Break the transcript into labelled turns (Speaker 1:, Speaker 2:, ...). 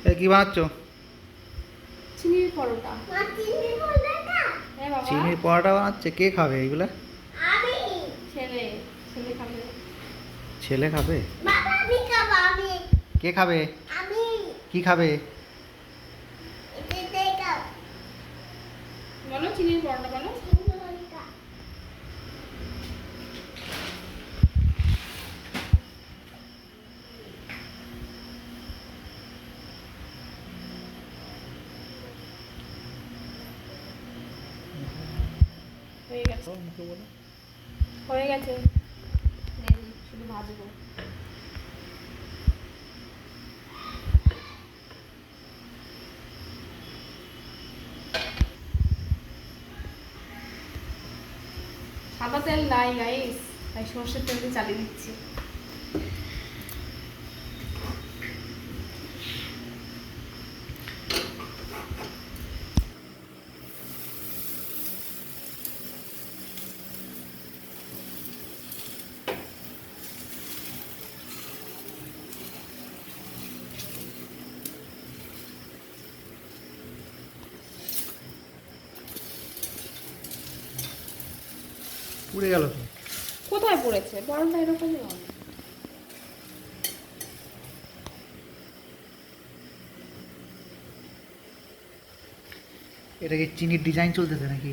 Speaker 1: এ কি বানাচ্ছো?
Speaker 2: চিনির পরোটা। হ্যাঁ বাবা।
Speaker 1: চিনির পরোটা বানাচ্ছে, কে খাবে এগুলা?
Speaker 2: ছেলে। ছেলে খাবে।
Speaker 1: ছেলে খাবে? কে খাবে? কি খাবে?
Speaker 2: বলো চিনির পরোটা বলো। হয়ে গেছে। হয়ে গেছে। রেডি, শুধু ভাজবো। সাদা তেল নাই গাইস, তাই সর্ষের তেল দিয়ে চালিয়ে দিচ্ছি।
Speaker 1: পুড়ে গেল তো।
Speaker 2: কোথায় পড়েছে? পরোটা এরকমই হয়।
Speaker 1: এটা কি চিনির ডিজাইন চলতেছে নাকি?